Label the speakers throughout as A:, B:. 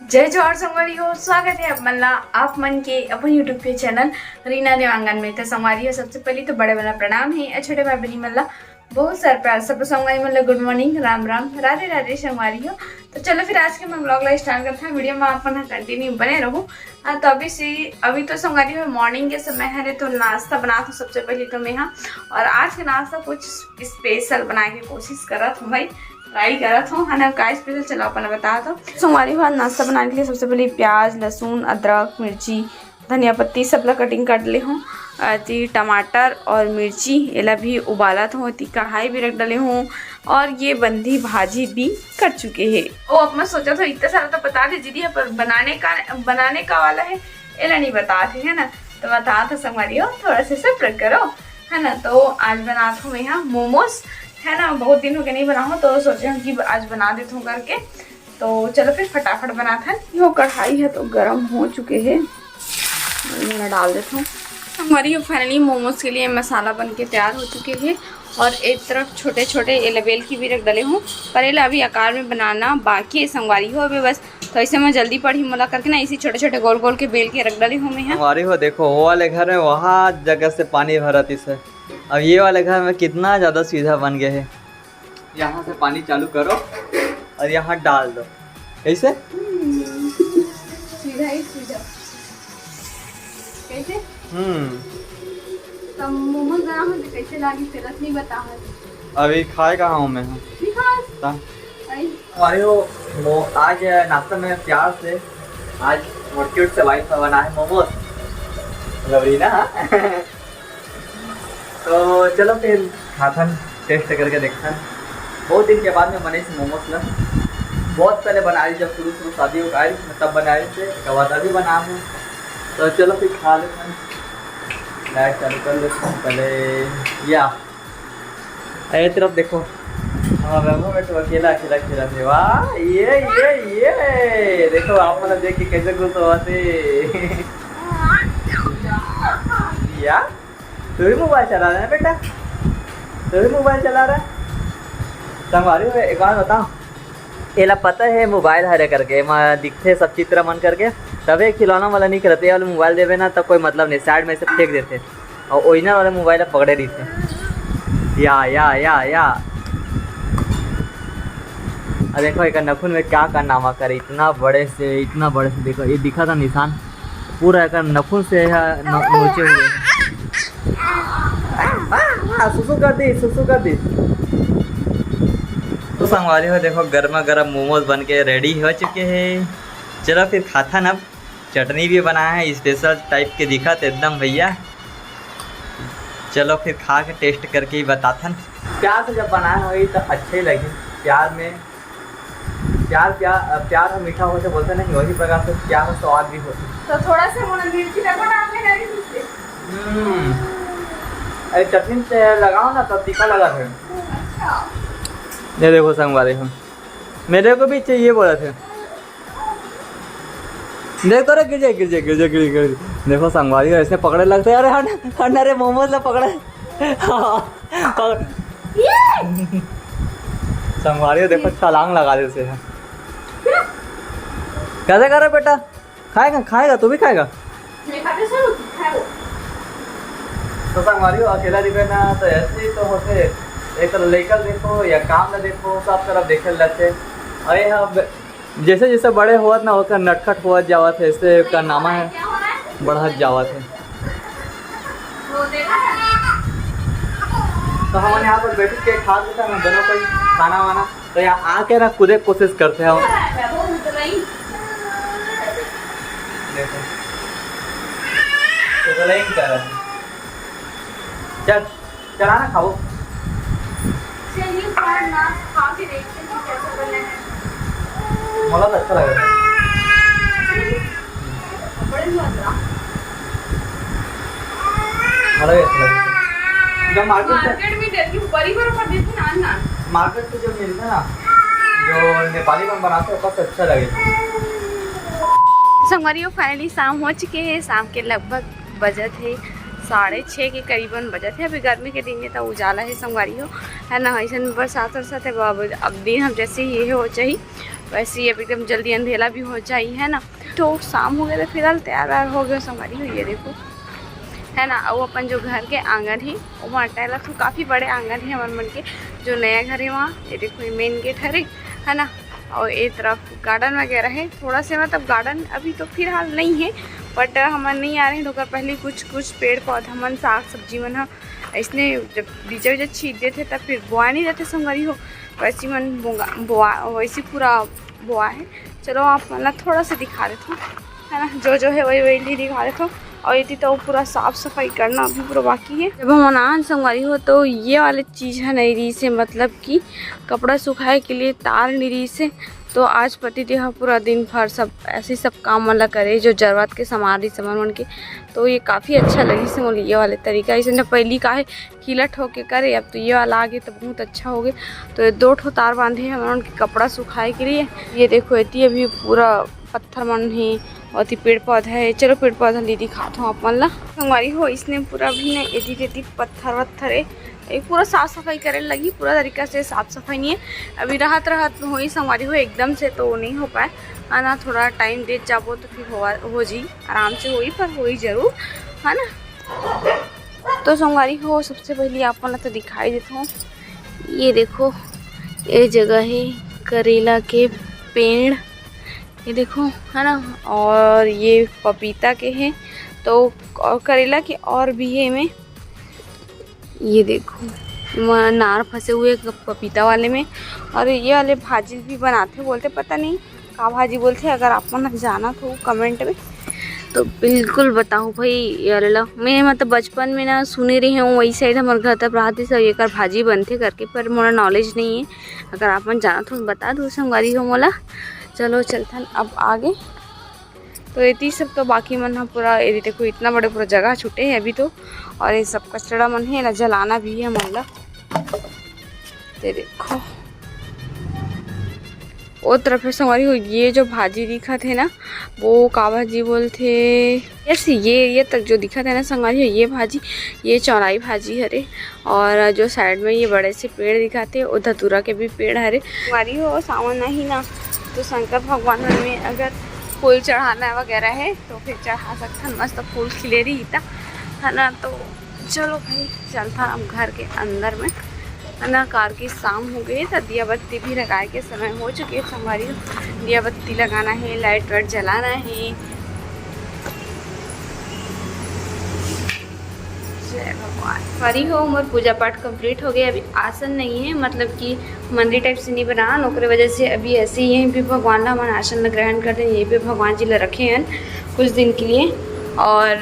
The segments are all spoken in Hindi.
A: जय जोहार संगवारी हो, स्वागत है आप मन के अपन यूट्यूब पे चैनल रीना देवांगन में। तो संगवारी हो, सबसे पहले तो बड़े वाला प्रणाम है, छोटे भाई बहनी मल्ला बहुत सारा प्यार। सब संगवारी मतलब गुड मॉर्निंग, राम राम, राधे राधे संगवारी हो। तो चलो फिर आज के मैं ब्लॉग ला स्टार्ट करते हैं। वीडियो में अपन कंटिन्यू बने रहो। तो अभी तो संगवारी हो मॉर्निंग के समय है, तो नाश्ता बना तो सबसे पहले तो मैं और आज का नाश्ता कुछ स्पेशल बनाने की कोशिश कर रहा था भाई, ट्राई करा था है ना। का स्पेशल चलो अपन बता दो। सोमवारी बाद नाश्ता बनाने के लिए सबसे पहले प्याज, लहसुन, अदरक, मिर्ची, धनिया पत्ती सब ला कटिंग कर ले हूँ। टमाटर और मिर्ची एला भी उबाला था, कढ़ाई भी रख डाले हूँ और ये बंदी भाजी भी कर चुके हैं। ओ अब मैं सोचा था इतना सारा तो बता दे दीदी, पर बनाने का वाला है एला नहीं बता थे है ना। तो बता था संगवारी हो, थोड़ा सा सब्र करो है ना। तो आज बनाता हूँ मैं यहाँ मोमोज है ना, बहुत दिन हो गए नहीं बना हूँ, तो सोचे हूँ कि आज बना देता हूँ करके। तो चलो फिर फटाफट बनाता है। यो कढ़ाई है तो गर्म हो चुके हैं, मैं डाल देता हूँ। हमारी फाइनली मोमोज के लिए मसाला बन के तैयार हो चुके हैं और एक तरफ छोटे छोटे एलेबेल की भी रख डाले हूँ, पर एला अभी आकार में बनाना बाकी है संगवारी हो अभी बस। तो ऐसे मैं जल्दी पढ़ी मोला करके ना इसी छोटे छोटे गोल गोल के बेल के रख डाली हूँ मैं।
B: संगवारी हो देखो, वो वाले घर में वहाँ जगह से पानी भरा थी सर, अब ये वाले घर में कितना ज़्यादा सीधा बन गया है। यहाँ से पानी चालू करो और यहाँ डाल दो ऐसे
A: सीधा ही सीधा कैसे। तब मोमोज बना हो कैसे लागी फिर नहीं बता है।
B: अभी खाए कहाँ हूँ मैं। हमारी हो आज नाश्ता में प्यार से आज मोटक्यूट से वाइफ बना है मोमोज लवरी ना। तो चलो फिर खाथन टेस्ट करके देखते हैं। बहुत दिन के बाद में बने इस मोमोज ना, बहुत पहले बनाई जब शुरू शादी हो गई तब बनाए थे, उसके बाद अभी बना हूँ। तो चलो फिर खा लेते हैं। लाइट चालू कर लेते हैं पहले। या ये तरफ देखो, में तो अकेला अकेला खेला थे। वाह ये देखो, आप मतलब देख के कैसे खुश हुआ थे। या तू भी मोबाइल चला रहा है बेटा, तू भी मोबाइल चला रहा है। संगवारी हो एक बार बताओ, एला पता है मोबाइल हरे करके दिखते सब चित्र मन करके तबे खिलौना वाला नहीं करते वाले मोबाइल देवे ना तब कोई मतलब नहीं, साइड में से फेंक देते और ओरिजिनल वाले मोबाइल पकड़े रहते। या अब देखो एक नखुन में क्या नामा करे, इतना बड़े से देखो ये दिखा था निशान पूरा एक नखुन से नोचे हुए हैं। सुसु कर दी। तो संगवारी हो देखो, गर्मा गर्म मोमोज बन के रेडी हो चुके हैं। चलो फिर खाता ना। चटनी भी बनाया है स्पेशल टाइप के दिखा तो एकदम भैया। चलो फिर खा के टेस्ट करके ही बताता। प्यार से जब बनाया हो तो अच्छे ही लगे। प्यार और मीठा हो तो बोलते नहीं, वही प्रकार से प्यार और स्वाद भी होती।
A: तो थोड़ा सा मिर्ची
B: अरे चटनी से लगाओ ना तब तीखा लगा था। ये देखो संगवारी हम, मेरे को भी चाहिए बोला थे। देखो रे गिर। देखो संगवारी ऐसे पकड़े लगते हैं। अरे अरे मोमोज ला पकड़े। संगवारी देखो छलांग लगा दे उसे। कैसे कर रहे बेटा, खाएगा तू भी खाएगा। तो संगवारी अकेला दिखे ना तो ऐसे ही तो होते, एक तरफ लेकर देखो या काम न देखो, सब तरफ देखे लगते। अरे हाँ, जैसे जैसे बड़े हुआ ना होकर नटखट हुआ जावत है, ऐसे का नामा है बढ़त जावत है। तो हम यहाँ पर बैठ के खा लेते हैं दोनों कोई खाना वाना। तो यहाँ आके ना खुद कोशिश करते हैं हम। चल चला ना खाओ। मला तो अच्छा लगा। जब मार्केट में मार्केट से जो मिलता ना, जो नेपाली में बनाते हैं बस अच्छा लगे।
A: संगवारी फाइनली शाम हो चुके हैं। शाम के लगभग बजट है 6:30 के करीबन बजट है। अभी गर्मी के दिन है तो उजाला है संगवारी हो है ना। ऐसा बरसात है अब दिन हम जैसे ही हो चाहिए वैसे ही अब एकदम जल्दी अंधेला भी हो जाए, है ना। तो शाम हो गया तो फिलहाल तैयार व्यार हो गया संगवारी हो, ये देखो, है ना। वो अपन जो घर के आंगन है वहाँ टहला तो काफ़ी बड़े आंगन है हमारे मन के, जो नया घर है वहाँ, ये देखो ये मेन गेट है ना। और एक तरफ गार्डन वगैरह है, थोड़ा से मतलब गार्डन अभी तो फिलहाल नहीं है, बट हमारे नहीं आ रहे हैं दोपहर पहले कुछ पेड़ पौधा मन साग सब्जी मन है इसने जब बीजा छीट देते तब फिर बोआ नहीं रहते संगवारी हो, वैसे मन बोआ वैसे पूरा बोआ है। चलो आप मतलब थोड़ा सा दिखा देते हो, है ना, जो है वही दिखा देते हो। और ये तो पूरा साफ़ सफाई करना अभी पूरा बाकी है। जब हम अनाज संगवारी हो तो ये वाली चीज़ है नई से, मतलब कि कपड़ा सुखाए के लिए तार निरी से। तो आज पति देह पूरा दिन भर सब ऐसे सब काम वाला करे जो जरूरत के सामान मन के, तो ये काफ़ी अच्छा लगी से बोले ये वाले तरीका। इसने पहली का है खिला ठोक के करे, अब तो ये वाला आ गया तो बहुत अच्छा हो गया। तो ये 2 ठो तार बांधे हैं उनके कपड़ा सुखाए के लिए। ये देखो इतनी अभी पूरा पत्थर मन है और पेड़ पौधा है। चलो पेड़ पौधा ले दिखाता हूँ आप मन ला संगवारी हो। इसने पूरा भी ना एदी पत्थर वत्थर है, एक पूरा साफ़ सफाई करे लगी, पूरा तरीका से साफ़ सफाई नहीं है अभी राहत हो ही संगवारी हो, एकदम से तो नहीं हो पाए, है ना। थोड़ा टाइम दे जाबो तो फिर हो जी आराम से होई, पर होई जरूर, है ना। तो संगवारी हो सबसे पहले आप मन तो दिखाई देता हूँ, ये देखो ये जगह है करेला के पेड़, ये देखो, है ना। और ये पपीता के हैं, तो और करेला के और भी है में, ये देखो नार फंसे हुए पपीता वाले में। और ये वाले भाजी भी बनाते बोलते, पता नहीं का भाजी बोलते, अगर आप मन जाना तो कमेंट में तो बिल्कुल बताओ भाई। ये वाला मैं मतलब बचपन में ना सुने रही हूँ, वही साइड हमारे घर तक रहते सब एक भाजी बनते करके, पर मोला नॉलेज नहीं है, अगर आप मन जाना तो बता दो संगवारी हो मोला। चलो चलथन अब आगे। तो ये सब तो बाकी मन है पूरा, ये देखो इतना बड़े पूरा जगह छूटे हैं अभी तो, और ये सब कचड़ा मन है ना जलाना भी है मन ला। तो देखो वो तरफ है संगवारी हो, ये जो भाजी दिखा थे ना वो का भाजी बोलते, यस ये तक जो दिखा था ना संगवारी हो, ये भाजी ये चौलाई भाजी हरे। और जो साइड में ये बड़े से पेड़ दिखाते वो धतूरा के भी पेड़ हरे संगवारी हो। सावन ही ना तो शंकर भगवान में अगर फूल चढ़ाना वगैरह है तो फिर चढ़ा सकता, मस्त फूल खिले रही था, है ना। तो चलो भाई चलता हम घर के अंदर में, है ना। कार की शाम हो गई तो दिया बत्ती भी लगाए के समय हो चुके हैं संगवारी, दिया बत्ती लगाना है, लाइट वाइट जलाना है। जय भगवान। संगवारी हो उमर पूजा पाठ कंप्लीट हो गया, अभी आसन नहीं है, मतलब कि मंदिर टाइप से नहीं बना, नौकरी वजह से अभी ऐसे ही यहीं पे भगवान ला मन आसन ग्रहण करते हैं, यहीं पे भगवान जी ला रखे हैं कुछ दिन के लिए। और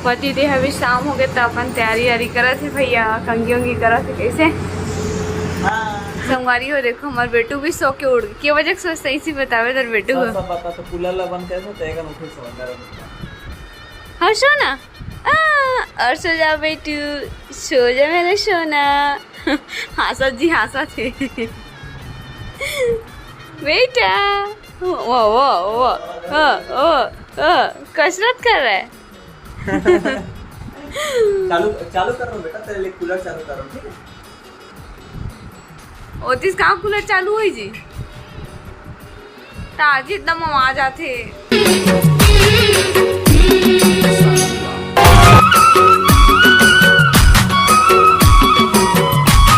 A: पति देह अभी शाम हो गए तो अपन तैयारी वारी करा थे भैया, कंगी उंगी करा थे कैसे संगवारी हो। देखो हमारे बेटू भी सो के उड़ के वजह से सही से बतावे तेरे बेटू को
B: सब पता तो कूलर ला बंद कैसे तेगा मुझे समझ
A: हाँ सो ना और सो जा बेटू, सो जा मेरे सोना। हाँसा जी हाँसा थे बेटा, वो कसरत कर रहा है।
B: चालू कर रहा हूँ बेटा, तेरे लिए कूलर चालू कर रहा हूँ, ठीक है।
A: ओतिस कहाँ कूलर चालू हुई जी, ताजी एकदम आवाज आते।